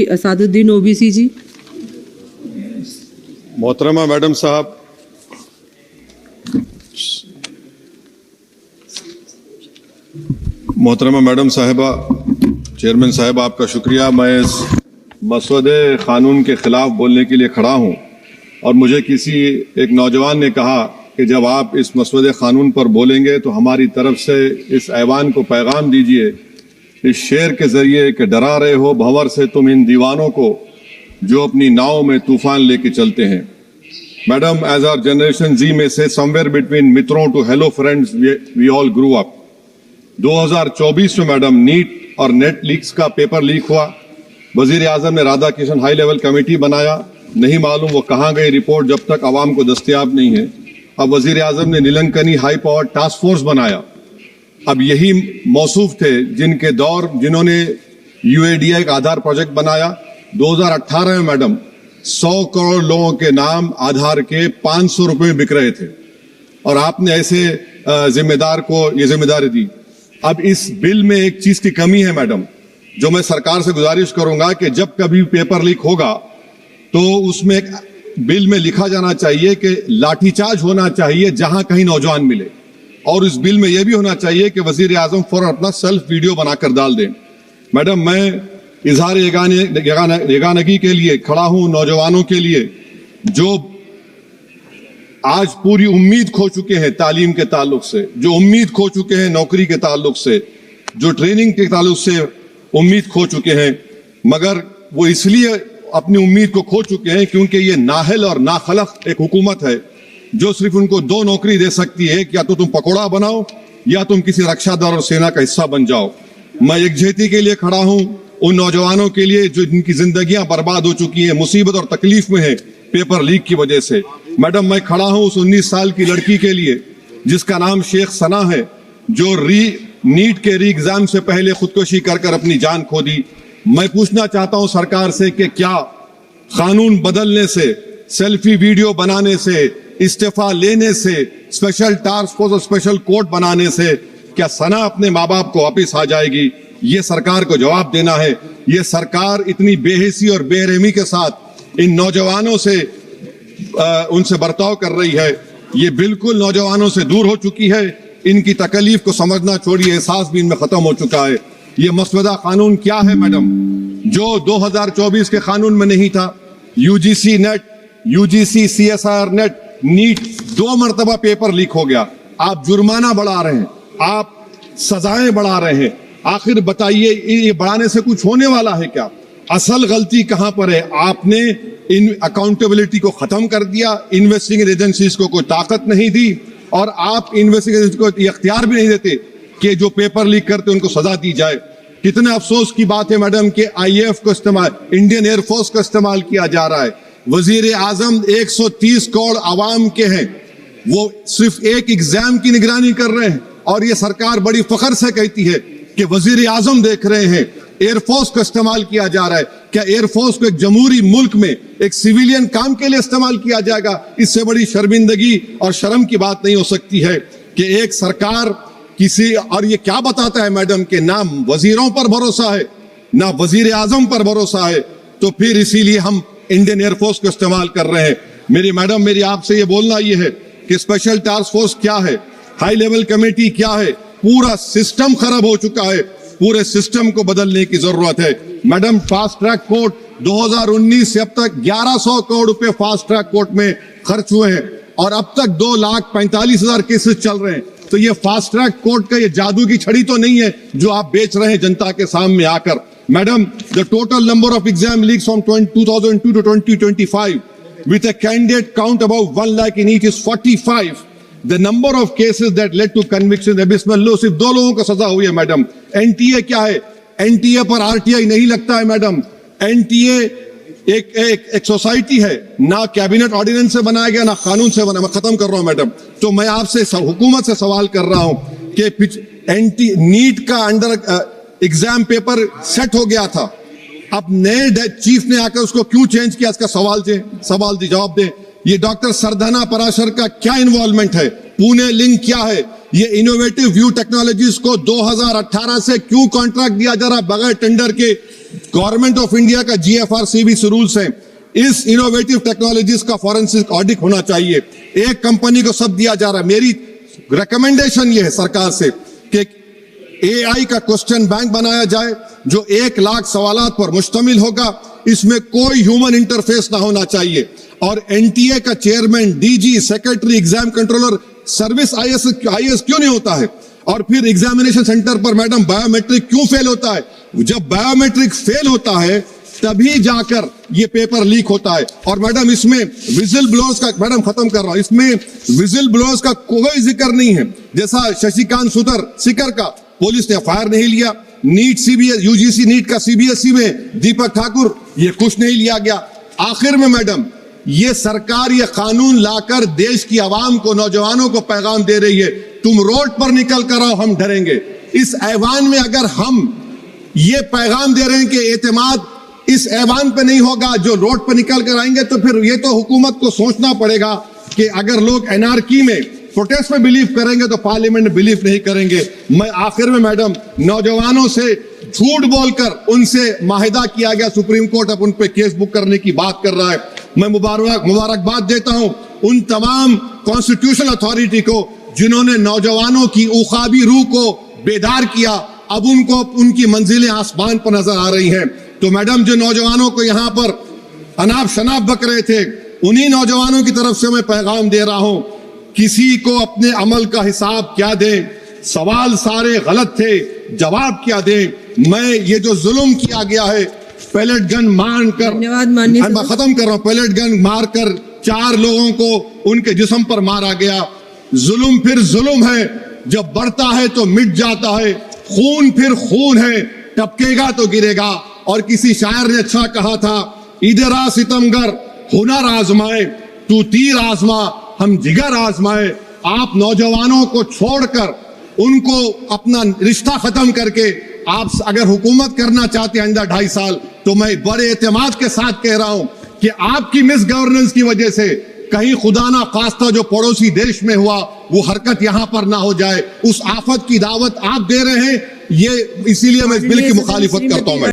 Asaduddin OBC जी। मोहतरमा madam साहब, मोहतरमा मैडम साहिबा, चेयरमैन साहब आपका शुक्रिया। मैं इस मसौदे क़ानून के ख़िलाफ़ बोलने के लिए खड़ा हूँ और मुझे किसी एक नौजवान ने कहा कि जब आप इस मसौदे क़ानून पर बोलेंगे तो हमारी तरफ से इस ऐवान को पैगाम दीजिए इस शेर के ज़रिए कि डरा रहे हो भंवर से तुम इन दीवानों को जो अपनी नाव में तूफ़ान लेके चलते हैं। Madam, as our generation Z में से समवेयर बिटवीन मित्रों to hello friends we all grew up. 2024 में मैडम नीट और नेट लीक्स का पेपर लीक हुआ। वजीर आजम ने Radha Kishan high level committee बनाया, नहीं मालूम वो कहाँ गई रिपोर्ट जब तक आवाम को दस्तयाब नहीं है। अब वजीर आजम ने नीलंकनी हाई पावर टास्क फोर्स बनाया। अब यही मौसूफ थे जिन्होंने UADI का आधार प्रोजेक्ट बनाया। 2018 में मैडम 100 करोड़ लोगों के नाम आधार के 500 रुपए में बिक रहे थे और आपने ऐसे जिम्मेदार को ये जिम्मेदारी दी। अब इस बिल में एक चीज की कमी है मैडम, जो मैं सरकार से गुजारिश करूंगा कि जब कभी पेपर लीक होगा तो उसमें एक बिल में लिखा जाना चाहिए कि लाठीचार्ज होना चाहिए जहां कहीं नौजवान मिले, और इस बिल में यह भी होना चाहिए कि वजीर आजम फौरन अपना सेल्फ वीडियो बनाकर डाल दें। मैडम, मैं इजहार यगानगी के लिए खड़ा हूं नौजवानों के लिए जो आज पूरी उम्मीद खो चुके हैं तालीम के ताल्लुक से, जो उम्मीद खो चुके हैं नौकरी के ताल्लुक से, जो ट्रेनिंग के ताल्लुक से उम्मीद खो चुके हैं, मगर वो इसलिए अपनी उम्मीद को खो चुके हैं क्योंकि ये नाहल और नाखलक एक हुकूमत है जो सिर्फ उनको 2 नौकरी दे सकती है, या तो तुम पकौड़ा बनाओ या तुम किसी रक्षा दल और सेना का हिस्सा बन जाओ। मैं यकजहती के लिए खड़ा हूं उन नौजवानों के लिए जो जिनकी जिंदगियां बर्बाद हो चुकी हैं, मुसीबत और तकलीफ में है पेपर लीक की वजह से। मैडम, मैं खड़ा हूं उस 19 साल की लड़की के लिए जिसका नाम शेख सना है, जो नीट के री एग्जाम से पहले खुदकुशी कर अपनी जान खो दी। मैं पूछना चाहता हूं सरकार से कि क्या कानून बदलने से, सेल्फी वीडियो बनाने से, इस्तीफा लेने से, स्पेशल टास्क फोर्स और स्पेशल कोर्ट बनाने से क्या सना अपने माँ बाप को वापिस आ जाएगी? ये सरकार को जवाब देना है। ये सरकार इतनी बेहिसी और बेरहमी के साथ इन नौजवानों से उनसे बर्ताव कर रही है, ये बिल्कुल नौजवानों से दूर हो चुकी है। इनकी तकलीफ को समझना छोड़िए, एहसास भी इनमें खत्म हो चुका है। ये मसौदा कानून क्या है मैडम, जो 2024 के कानून में नहीं था? UGC NET, UGC CSIR NET, NEET 2 मरतबा पेपर लीक हो गया। आप जुर्माना बढ़ा रहे हैं, आप सजाएं बढ़ा रहे हैं। आखिर बताइए, ये बढ़ाने से कुछ होने वाला है क्या? असल गलती कहां पर है? आपने इन अकाउंटेबिलिटी को खत्म कर दिया, इन्वेस्टिगेटिंग एजेंसीज को कोई ताकत नहीं दी, और आप इन्वेस्टिगेशन को इख्तियार भी नहीं देते कि जो पेपर लीक करते उनको सजा दी जाए। कितने अफसोस की बात है मैडम कि IAF को इस्तेमाल, इंडियन एयरफोर्स का इस्तेमाल किया जा रहा है। वजीर आजम 130 करोड़ आवाम के हैं, वो सिर्फ एक एग्जाम की निगरानी कर रहे हैं, और ये सरकार बड़ी फख्र से कहती है कि वजीर आजम देख रहे हैं। एयरफोर्स का इस्तेमाल किया जा रहा है। क्या एयरफोर्स को एक जमहूरी मुल्क में एक सिविलियन काम के लिए इस्तेमाल किया जाएगा? इससे बड़ी शर्मिंदगी और शर्म की बात नहीं हो सकती है कि एक सरकार किसी, और ये क्या बताता है मैडम कि ना वजीरों पर भरोसा है ना वजीर आजम पर भरोसा है, तो फिर इसीलिए हम इंडियन एयरफोर्स को इस्तेमाल कर रहे हैं। मेरी मैडम, मेरी आपसे ये बोलना ये है कि स्पेशल टास्क फोर्स क्या है, हाई लेवल कमेटी क्या है? पूरा सिस्टम खराब हो चुका है, पूरे सिस्टम को बदलने की जरूरत है। मैडम, फास्ट ट्रैक कोर्ट 2019 से अब तक 1100 करोड़ रुपए फास्ट ट्रैक कोर्ट में खर्च हुए हैं, और अब तक 2,45,000 केसेस चल रहे हैं। तो ये फास्ट ट्रैक कोर्ट का ये जादू की छड़ी तो नहीं है जो आप बेच रहे हैं जनता के सामने आकर। Madam, the total number of exam leaks from 2002 to 2025 with a candidate count about 1 lakh in each is 45. The number of cases that led to conviction abysmal low। सिर्फ 2 लोगों को सजा हुई है मैडम। NTA क्या है? NTA पर RTI नहीं लगता है मैडम। NTA एक सोसाइटी है, ना कैबिनेट ऑर्डिनेंस से बनाया गया ना कानून से बना। मैं खत्म कर रहा हूं मैडम। तो मैं आपसे हुकूमत से सवाल कर रहा हूं कि नीट का अंडर एग्जाम पेपर सेट हो गया था, अब नए चीफ ने आकर उसको क्यों चेंज किया? इसका सवाल जवाब दें। ये डॉक्टर सरदाना पराशर का क्या इन्वॉल्वमेंट है? पुणे लिंक क्या है? ये इनोवेटिव व्यू टेक्नोलॉजीज को 2018 से क्यों कॉन्ट्रैक्ट दिया जा रहा बगैर टेंडर के? गवर्नमेंट ऑफ इंडिया का GFRCB रूल्स है, इस इनोवेटिव टेक्नोलॉजीज का फॉरेंसिक ऑडिट होना चाहिए। एक कंपनी को सब दिया जा रहा है। मेरी रिकमेंडेशन ये है सरकार से कि AI का क्वेश्चन बैंक बनाया जाए जो 1 लाख सवालात पर मुश्तमिल होगा, इसमें कोई ह्यूमन इंटरफेस ना होना चाहिए। और NTA का chairman, DG, secretary, exam controller, service IAS क्यों नहीं होता है? और फिर एग्जामिनेशन सेंटर पर मैडम बायोमेट्रिक क्यों फेल होता है? जब बायोमेट्रिक फेल होता है तभी जाकर ये पेपर लीक होता है। और मैडम इसमें विजिल ब्लोअर्स का, मैडम खत्म कर रहा हूं, इसमें विजिल ब्लोअर्स का कोई जिक्र नहीं है। जैसा शशिकांत सिकर का पुलिस ने FIR नहीं लिया, नीट CBS UGC नीट का CBSE में दीपक ठाकुर, ये कुछ नहीं लिया गया। आखिर में मैडम ये सरकार ये कानून लाकर देश की आवाम को, नौजवानों को पैगाम दे रही है, तुम रोड पर निकल कर आओ, हम डरेंगे। इस ऐवान में अगर हम ये पैगाम दे रहे हैं कि एतमाद इस ऐवान पे नहीं होगा, जो रोड पर निकल कर आएंगे, तो फिर ये तो हुकूमत को सोचना पड़ेगा कि अगर लोग एनार्की में, प्रोटेस्ट में बिलीव करेंगे तो पार्लियामेंट में बिलीव नहीं करेंगे। मैं आखिर में मैडम नौजवानों से झूठ बोलकर उनसे माहिदा किया गया, सुप्रीम कोर्ट अब उन पे केस बुक करने की बात कर रहा है। मैं मुबारकबाद देता हूं उन तमाम कॉन्स्टिट्यूशनल अथॉरिटी को जिन्होंने नौजवानों की उखाबी रूह को बेदार किया। अब उनको उनकी मंजिलें आसमान पर नजर आ रही हैं। तो मैडम जो नौजवानों को यहाँ पर अनाप शनाप बक रहे थे, उन्हीं नौजवानों की तरफ से मैं पैगाम दे रहा हूं, किसी को अपने अमल का हिसाब क्या दें, सवाल सारे गलत थे, जवाब क्या दें। मैं ये जो जुल्म किया गया है, पैलेट गन मारकर, मैं खत्म कर रहा हूं, पैलेट गन मारकर 4 लोगों को उनके जिस्म पर मारा गया। जुल्म फिर जुल्म है, जब बढ़ता है तो मिट जाता है। खून फिर खून है, टपकेगा तो गिरेगा। और किसी शायर ने अच्छा कहा था, इधर आ सितमगर हुनर आजमाए, तू तीर आजमा हम जिगर आजमाए। आप नौजवानों को छोड़कर उनको अपना रिश्ता खत्म करके आप अगर हुकूमत करना चाहते हैं आइंदा 2.5 साल, तो मैं बड़े एतमाद के साथ कह रहा हूं कि आपकी मिस गवर्नेंस की वजह से कहीं खुदा ना खास्ता जो पड़ोसी देश में हुआ वो हरकत यहां पर ना हो जाए। उस आफत की दावत आप दे रहे हैं, ये इसीलिए मैं इस बिल की मुखालिफत करता हूं। मैं